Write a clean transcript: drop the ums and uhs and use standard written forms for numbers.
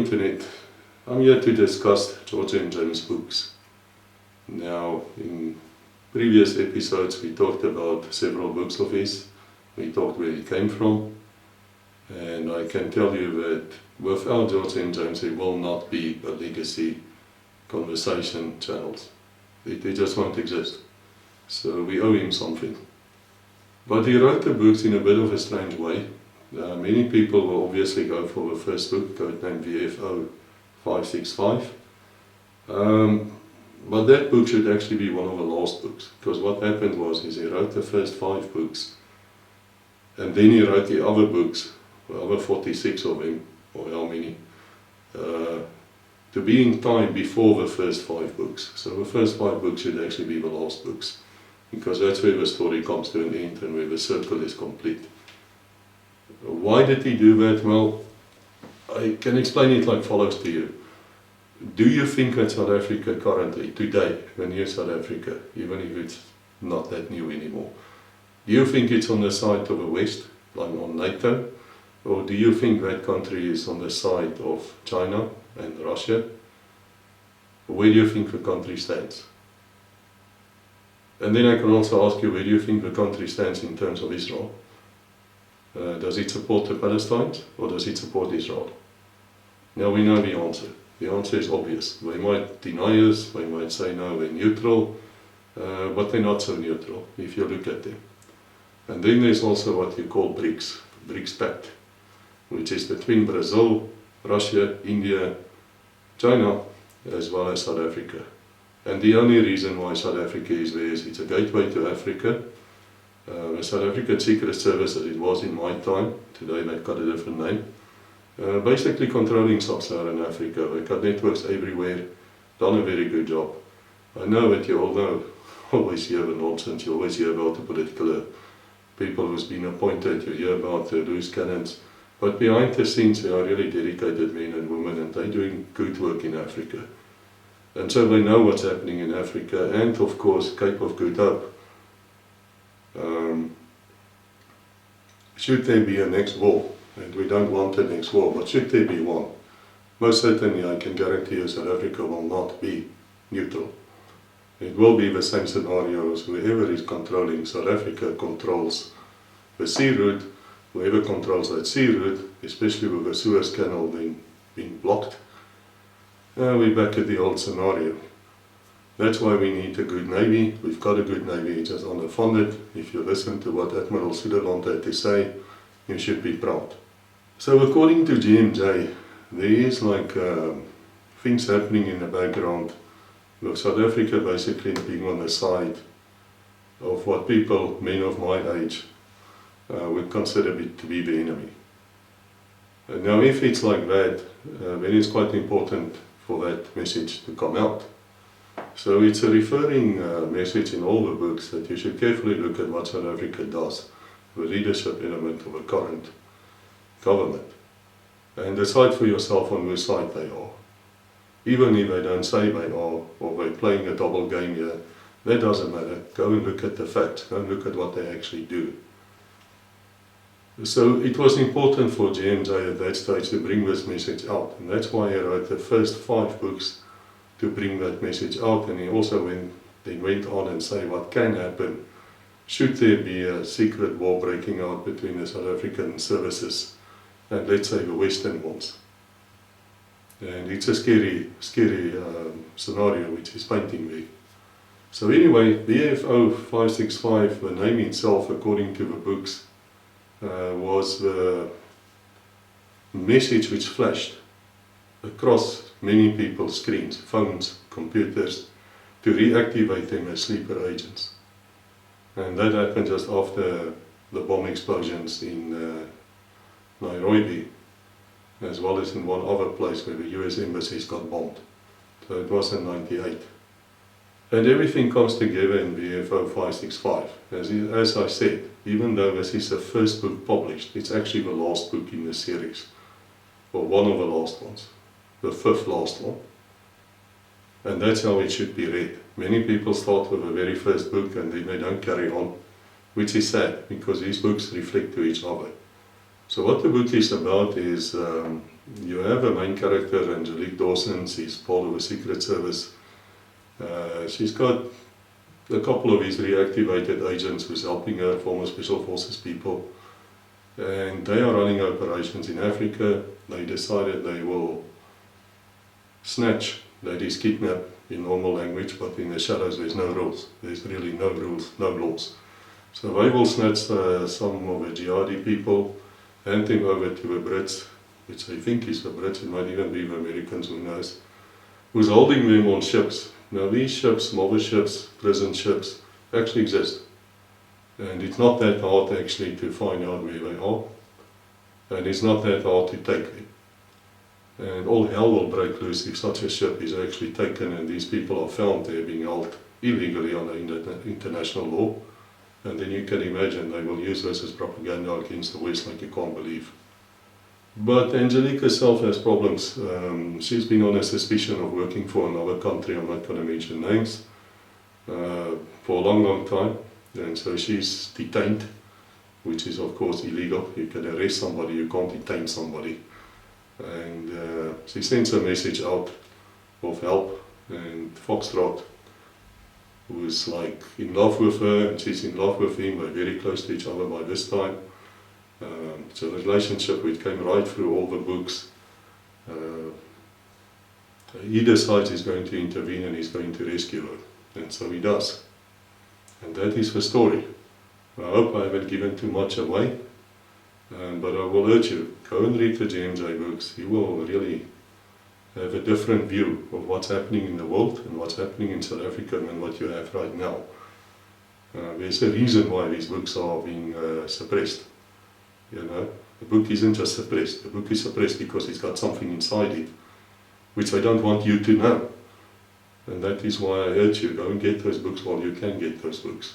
internet. I'm here to discuss George and James books. Now, in previous episodes we talked about several books of his. We talked where he came from, and I can tell you that without George and James there will not be a legacy conversation channels. They just won't exist. So we owe him something. But he wrote the books in a bit of a strange way. Many people will obviously go for the first book, Name VFO565. But that book should actually be one of the last books, because what happened was he wrote the first 5 books, and then he wrote the other books, the other 46 of them, or how many, to be in time before the first 5 books. So the first 5 books should actually be the last books, because that's where the story comes to an end and where the circle is complete. Why did he do that? Well, I can explain it like follows to you. Do you think that South Africa currently, today, when you're South Africa, even if it's not that new anymore, do you think it's on the side of the West, like on NATO? Or do you think that country is on the side of China and Russia? Where do you think the country stands? And then I can also ask you, where do you think the country stands in terms of Israel? Does it support the Palestinians, or does it support Israel? Now we know the answer. The answer is obvious. They might deny us, they might say no, we're neutral, but they're not so neutral if you look at them. And then there's also what you call BRICS, BRICS Pact, which is between Brazil, Russia, India, China, as well as South Africa. And the only reason why South Africa is there is it's a gateway to Africa. The South African Secret Service, as it was in my time, today they've got a different name, basically controlling sub-Saharan Africa. They've got networks everywhere, done a very good job. I know that you all know, always hear the nonsense, you always hear about the political people who's been appointed, you hear about the loose cannons, but behind the scenes they are really dedicated men and women, and they're doing good work in Africa. And so they know what's happening in Africa, and of course Cape of Good Hope. Should there be a next war, and we don't want a next war, but should there be one, most certainly I can guarantee you South Africa will not be neutral. It will be the same scenario as whoever is controlling South Africa controls the sea route. Whoever controls that sea route, especially with the Suez Canal being blocked, we're back at the old scenario. That's why we need a good navy. We've got a good navy, it's just underfunded. If you listen to what Admiral Suderland had to say, you should be proud. So according to GMJ, there is like things happening in the background with South Africa basically being on the side of what people, men of my age, would consider to be the enemy. Now if it's like that, then it's quite important for that message to come out. So it's a referring message in all the books that you should carefully look at what South Africa does, the leadership element of the current government, and decide for yourself on whose side they are. Even if they don't say they are, or they're playing a double game here, that doesn't matter. Go and look at the facts, go and look at what they actually do. So it was important for GMJ at that stage to bring this message out, and that's why he wrote the first 5 books to bring that message out. And he also went on and say what can happen should there be a secret war breaking out between the South African services and, let's say, the Western ones. And it's a scary scenario which he's painting there. So anyway, VFO565, the name itself, according to the books, was the message which flashed across many people's screens, phones, computers, to reactivate them as sleeper agents. And that happened just after the bomb explosions in Nairobi, as well as in one other place where the US embassies got bombed. So it was in '98. And everything comes together in VFO565. As I said, even though this is the first book published, it's actually the last book in the series, or one of the last ones, the 5th last one. And that's how it should be read. Many people start with the very first book and then they don't carry on, which is sad, because these books reflect to each other. So what the book is about is You have a main character, Angelique Dawson. She's part of a Secret Service. She's got a couple of his reactivated agents who's helping her, former Special Forces people. And they are running operations in Africa. They decided they will snatch, that is kidnap in normal language, but in the shadows there's no rules. There's really no rules, no laws. So they will snatch some of the jihadi people, hand them over to the Brits, which I think is the Brits, it might even be the Americans, who knows, who's holding them on ships. Now these ships, mother ships, prison ships, actually exist. And it's not that hard actually to find out where they are. And it's not that hard to take them. And all hell will break loose if such a ship is actually taken and these people are found there being held illegally under international law. And then you can imagine they will use this as propaganda against the West like you can't believe. But Angelique herself has problems. She's been on a suspicion of working for another country, I'm not going to mention names, for a long, long time. And so she's detained, which is of course illegal. You can arrest somebody, you can't detain somebody. And she sends a message out of help, and Foxtrot, who is like in love with her and she's in love with him, they're very close to each other by this time. It's a relationship which came right through all the books. He decides he's going to intervene and he's going to rescue her, and so he does. And that is the story. I hope I haven't given too much away, but I will urge you, go and read the JMJ books. You will really have a different view of what's happening in the world and what's happening in South Africa than what you have right now. There's a reason why these books are being suppressed. You know, the book isn't just suppressed. The book is suppressed because it's got something inside it which I don't want you to know. And that is why I urge you, go and get those books while you can get those books.